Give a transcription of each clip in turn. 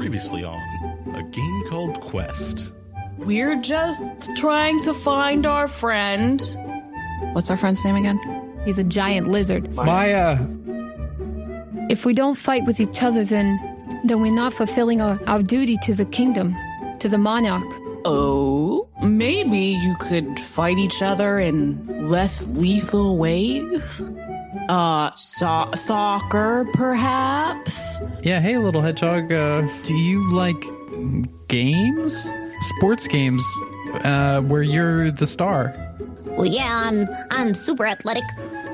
Previously on a game called Quest. We're just trying to find our friend. What's our friend's name again? He's a giant lizard. Maya! If we don't fight with each other, then we're not fulfilling our duty to the kingdom, to the monarch. Oh, maybe you could fight each other in less lethal ways? Soccer, perhaps? Yeah, hey, little hedgehog, do you like games? Sports games, where you're the star. Well, yeah, I'm super athletic.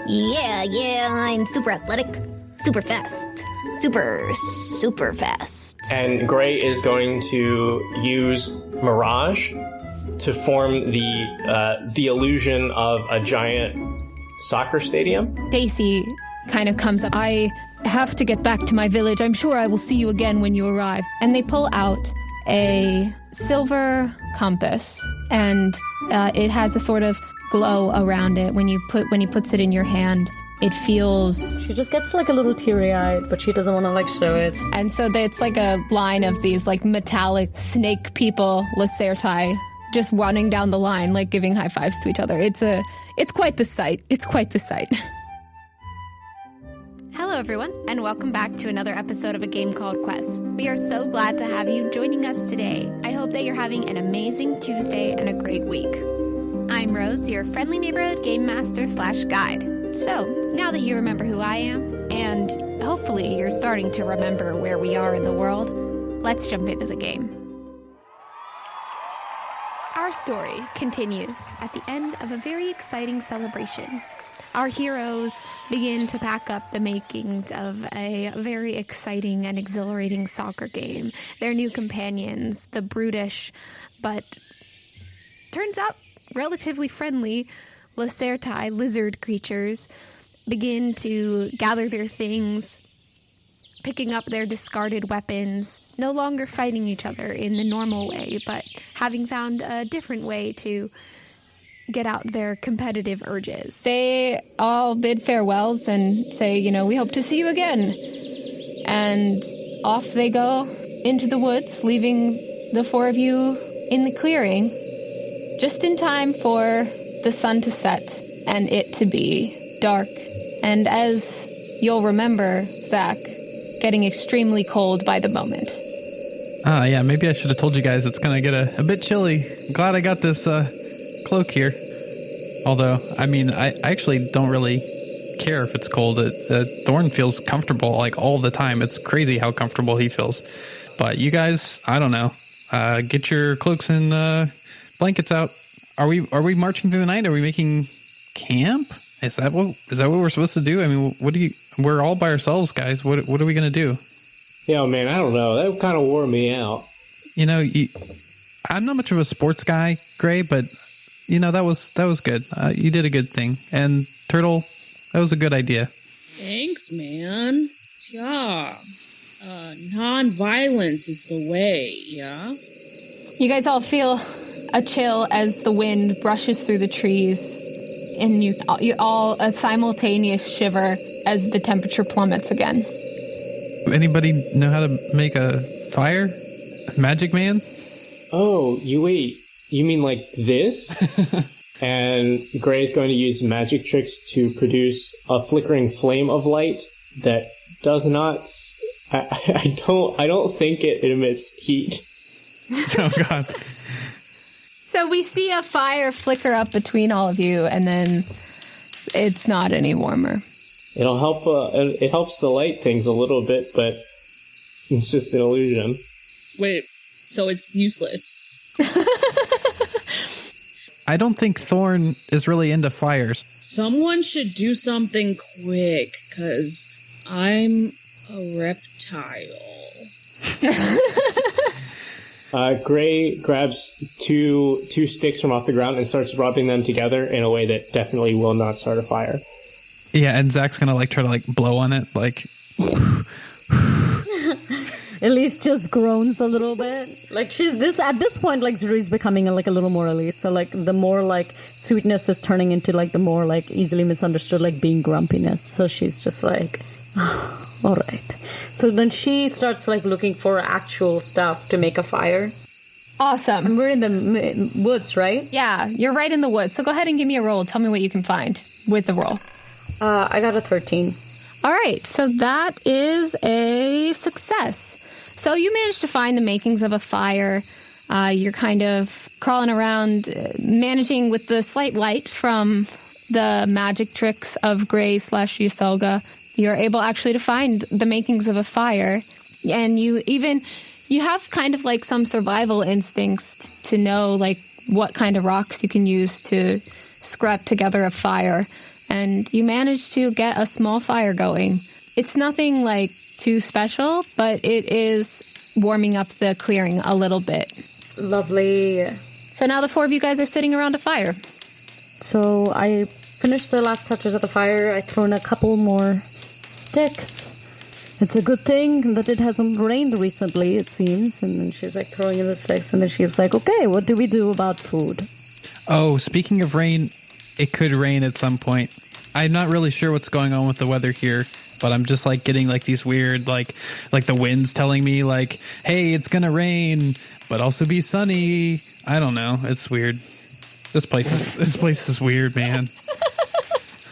Yeah, I'm super athletic. Super fast. Super fast. And Gray is going to use Mirage to form the illusion of a giant soccer stadium. Daisy kind of comes up. I have to get back to my village. I'm sure I will see you again when you arrive. And they pull out a silver compass, and it has a sort of glow around it. When he puts it in your hand, it feels... She just gets like a little teary-eyed, but she doesn't want to like show it. And so it's like a line of these like metallic snake people, Lacerti, just running down the line, like giving high fives to each other. It's quite the sight. It's quite the sight. Hello, everyone, and welcome back to another episode of a game called Quest. We are so glad to have you joining us today. I hope that you're having an amazing Tuesday and a great week. I'm Rose, your friendly neighborhood game master / guide. So, now that you remember who I am, and hopefully you're starting to remember where we are in the world, let's jump into the game. Our story continues at the end of a very exciting celebration. Our heroes begin to pack up the makings of a very exciting and exhilarating soccer game. Their new companions, the brutish, but turns out relatively friendly Lacerti lizard creatures, begin to gather their things, picking up their discarded weapons, no longer fighting each other in the normal way, but having found a different way to get out their competitive urges. They all bid farewells and say, we hope to see you again. And off they go into the woods, leaving the four of you in the clearing, just in time for the sun to set and it to be dark. And as you'll remember, Zach, getting extremely cold by the moment. Yeah, maybe I should have told you guys it's going to get a bit chilly. Glad I got this cloak here. Although, I actually don't really care if it's cold. Thorn feels comfortable like all the time. It's crazy how comfortable he feels. But you guys, I don't know. Get your cloaks and blankets out. Are we marching through the night? Are we making camp? Is that what we're supposed to do? We're all by ourselves, guys. What are we gonna do? Yeah, man, I don't know. That kind of wore me out. I'm not much of a sports guy, Gray, but that was good. You did a good thing, and Turtle, that was a good idea. Thanks, man. Yeah, non-violence is the way. Yeah. You guys all feel a chill as the wind brushes through the trees, and you all a simultaneous shiver as the temperature plummets again. Anybody know how to make a fire? Magic Man? Oh, you mean like this? And Gray's going to use magic tricks to produce a flickering flame of light that does not... I don't think it emits heat. Oh, God. So we see a fire flicker up between all of you, and then it's not any warmer. It'll help. It helps to light things a little bit, but it's just an illusion. Wait, so it's useless. I don't think Thorn is really into fires. Someone should do something quick, because I'm a reptile. Gray grabs two sticks from off the ground and starts rubbing them together in a way that definitely will not start a fire. Yeah, and Zach's gonna try to blow on it, Elise just groans a little bit. At this point, Zuri's becoming a little more Elise. So the more sweetness is turning into the more easily misunderstood being grumpiness. So she's just All right. So then she starts like looking for actual stuff to make a fire. Awesome. And we're in the woods, right? Yeah, you're right in the woods. So go ahead and give me a roll. Tell me what you can find with the roll. I got a 13. All right, so that is a success. So you managed to find the makings of a fire. You're kind of crawling around, managing with the slight light from the magic tricks of Gray / Yuselga. You're able actually to find the makings of a fire. And you have kind of like some survival instincts to know like what kind of rocks you can use to scrap together a fire. And you manage to get a small fire going. It's nothing like too special, but it is warming up the clearing a little bit. Lovely. So now the four of you guys are sitting around a fire. So I finished the last touches of the fire. I throw in a couple more sticks. It's a good thing that it hasn't rained recently, it seems. And then she's like throwing in the sticks, and then she's like, okay, what do we do about food? Oh, speaking of rain, it could rain at some point. I'm not really sure what's going on with the weather here, but I'm just like getting like these weird, like the wind's telling me like, hey, it's going to rain, but also be sunny. I don't know. It's weird. This place is weird, man.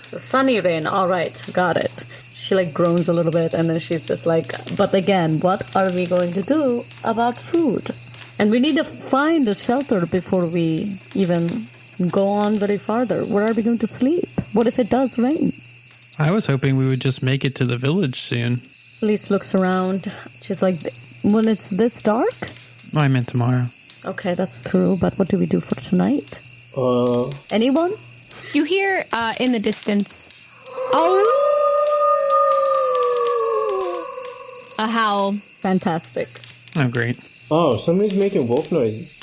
So sunny rain. All right. Got it. She like groans a little bit, and then she's just like, but again, what are we going to do about food? And we need to find a shelter before we even go on very farther. Where are we going to sleep? What if it does rain? I was hoping we would just make it to the village soon. Elise looks around. She's like, when it's this dark? I meant tomorrow. Okay, that's true, but what do we do for tonight? Anyone? You hear in the distance, a howl. Fantastic. Oh, great. Oh, somebody's making wolf noises.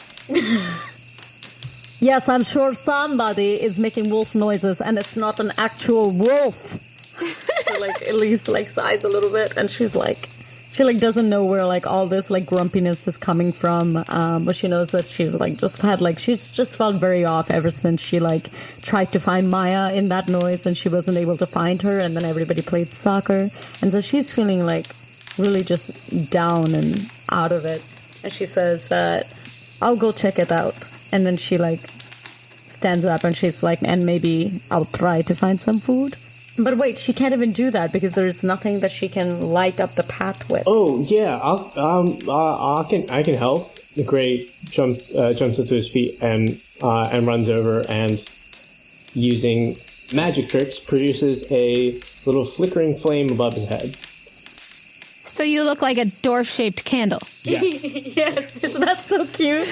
Yes, I'm sure somebody is making wolf noises, and it's not an actual wolf. So, like, Elise, like, sighs a little bit, and she's like, she, like, doesn't know where, like, all this, like, grumpiness is coming from, but she knows that she's, like, she's just felt very off ever since she, like, tried to find Maya in that noise, and she wasn't able to find her, and then everybody played soccer, and so she's feeling, like, really just down and out of it, and she says that, I'll go check it out. And then she, like, stands up and she's like, and maybe I'll try to find some food. But wait, she can't even do that because there's nothing that she can light up the path with. Oh, yeah, I can help. Gray jumps up to his feet and runs over and, using magic tricks, produces a little flickering flame above his head. So you look like a dwarf-shaped candle. Yes. Yes, isn't that so cute?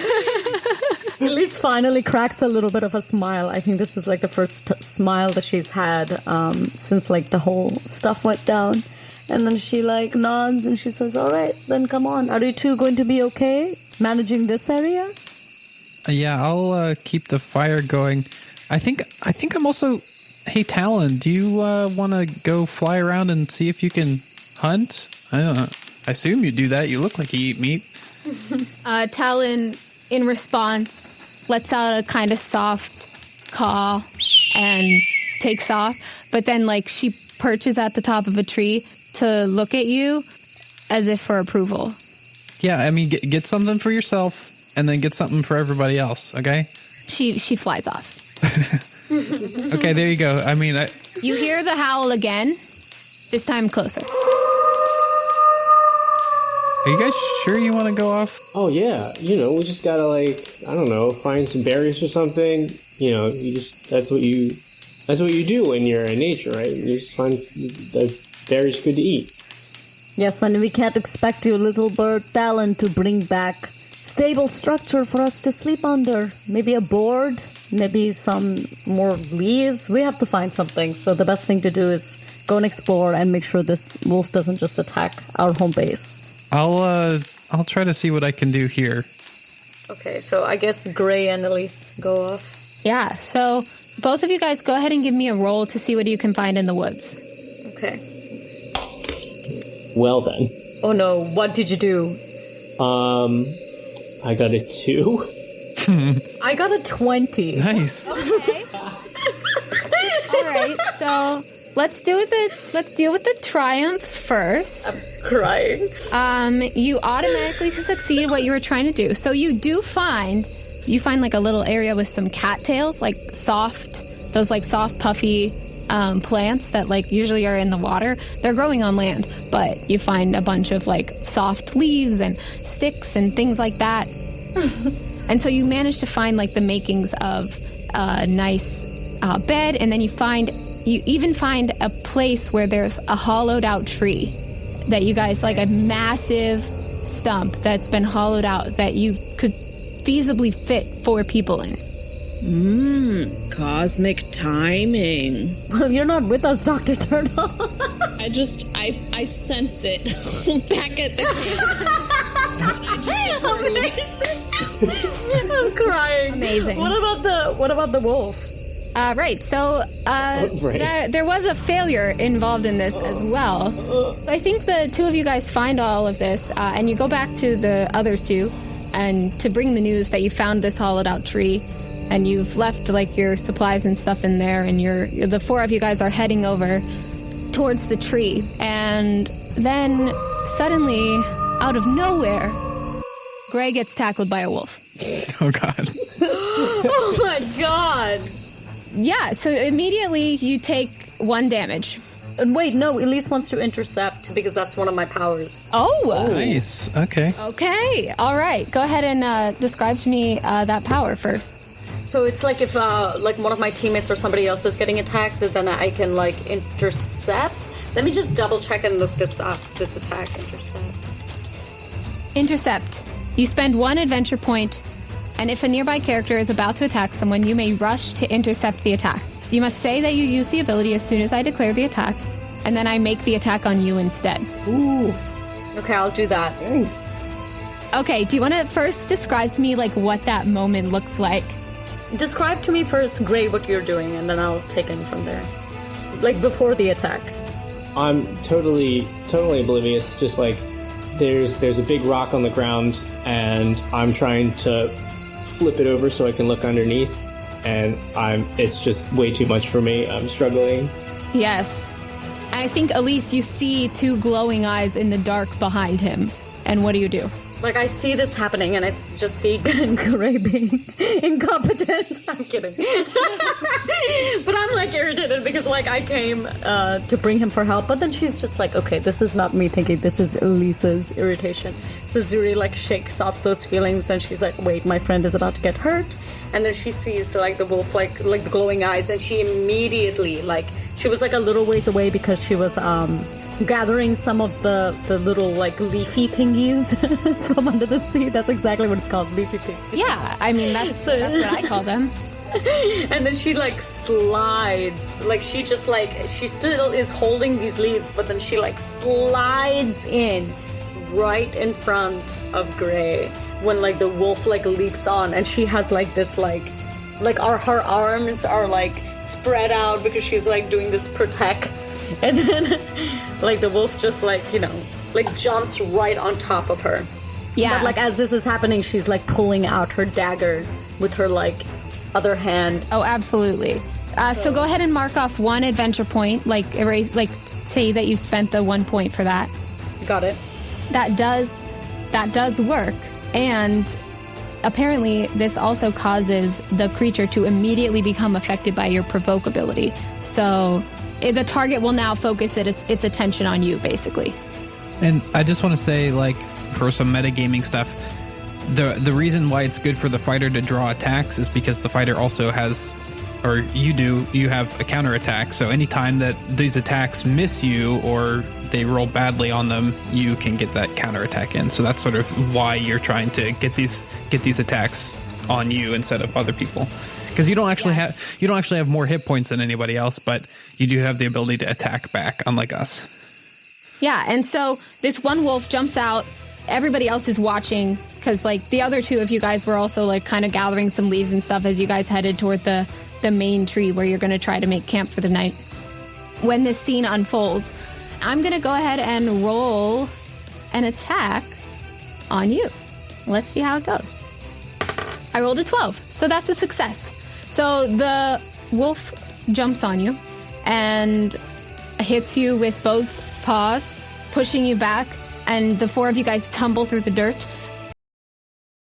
Elise finally cracks a little bit of a smile. I think this is like the first smile that she's had since like the whole stuff went down. And then she like nods and she says, all right, then come on. Are you two going to be okay managing this area? Yeah, I'll keep the fire going. I think I'm also... Hey, Talon, do you want to go fly around and see if you can hunt? I don't know. I assume you do that. You look like you eat meat. Talon, in response, lets out a kind of soft caw and takes off. But then, like, she perches at the top of a tree to look at you as if for approval. Yeah, I mean, get something for yourself and then get something for everybody else, okay? She flies off. Okay, there you go. I mean, You hear the howl again, this time closer. Are you guys sure you want to go off? Oh, yeah. You know, we just gotta, like, I don't know, find some berries or something. You know, that's what you do when you're in nature, right? You just find the berries good to eat. Yes, and we can't expect your little bird Talon to bring back stable structure for us to sleep under. Maybe a board, maybe some more leaves. We have to find something. So the best thing to do is go and explore and make sure this wolf doesn't just attack our home base. I'll try to see what I can do here. Okay, so I guess Gray and Elise go off. Yeah, so both of you guys go ahead and give me a roll to see what you can find in the woods. Okay. Well then. Oh no, what did you do? I got a 2. I got a 20. Nice. Okay. All right, so let's deal with the triumph first. I'm crying. You automatically succeed what you were trying to do. So you find like a little area with some cattails, like soft puffy plants that like usually are in the water. They're growing on land, but you find a bunch of like soft leaves and sticks and things like that. And so you manage to find like the makings of a nice bed, and then you even find a place where there's a hollowed out tree that you guys, like a massive stump that's been hollowed out that you could feasibly fit 4 people in. Cosmic timing. Well, you're not with us, Dr. Turtle. I sense it back at the camp. Amazing. I'm crying. Amazing. What about the wolf? Right. So there was a failure involved in this as well. So I think the 2 of you guys find all of this, and you go back to the other 2, and to bring the news that you found this hollowed out tree, and you've left like your supplies and stuff in there, and the 4 of you guys are heading over towards the tree, and then suddenly, out of nowhere, Gray gets tackled by a wolf. Oh, God. Oh, my God. Yeah, so immediately you take 1 damage. And wait, no, Elise wants to intercept because that's one of my powers. Oh! Nice. Okay. Okay. All right. Go ahead and describe to me that power first. So it's like if like one of my teammates or somebody else is getting attacked, then I can like intercept. Let me just double check and look this up. This attack, Intercept. You spend 1 adventure point, and if a nearby character is about to attack someone, you may rush to intercept the attack. You must say that you use the ability as soon as I declare the attack, and then I make the attack on you instead. Ooh. Okay, I'll do that. Thanks. Okay, do you want to first describe to me like what that moment looks like? Describe to me first, Gray, what you're doing, and then I'll take it from there. Like before the attack. I'm totally oblivious. Just like there's a big rock on the ground, and I'm trying to flip it over so I can look underneath, and it's just way too much for me. I'm struggling. Yes. I think, Elise, you see 2 glowing eyes in the dark behind him. And what do you do? Like, I see this happening, and I just see Gray being incompetent. I'm kidding. But I'm, like, irritated because, like, I came to bring him for help. But then she's just like, okay, this is not me thinking. This is Elisa's irritation. So Zuri, like, shakes off those feelings, and she's like, wait, my friend is about to get hurt. And then she sees, like, the wolf, like the glowing eyes, and she immediately, like, she was, like, a little ways away because she was, gathering some of the little like leafy thingies from under the sea. That's exactly what it's called, leafy thing. Yeah, I mean that's what I call them. And then she like slides, like she still is holding these leaves, but then she like slides in right in front of Gray when like the wolf like leaps on, and she has like this like her arms are like spread out because she's like doing this protect, and then like the wolf just like, you know, like jumps right on top of her. Yeah. But like as this is happening, she's like pulling out her dagger with her like other hand. Oh, absolutely. So go ahead and mark off 1 adventure point, like erase, like say that you spent the 1 point for that. Got it. That does work, and apparently this also causes the creature to immediately become affected by your provoke ability. So the target will now focus its attention on you, basically. And I just want to say, like, for some metagaming stuff, the reason why it's good for the fighter to draw attacks is because the fighter also has, or you have a counterattack. So anytime that these attacks miss you or they roll badly on them, you can get that counterattack in. So that's sort of why you're trying to get these attacks on you instead of other people. Because you don't actually have more hit points than anybody else, but you do have the ability to attack back, unlike us. Yeah, and so this one wolf jumps out. Everybody else is watching because, like, the other 2 of you guys were also, like, kind of gathering some leaves and stuff as you guys headed toward the main tree where you're going to try to make camp for the night. When this scene unfolds, I'm going to go ahead and roll an attack on you. Let's see how it goes. I rolled a 12, so that's a success. So the wolf jumps on you, and hits you with both paws, pushing you back, and the four of you guys tumble through the dirt.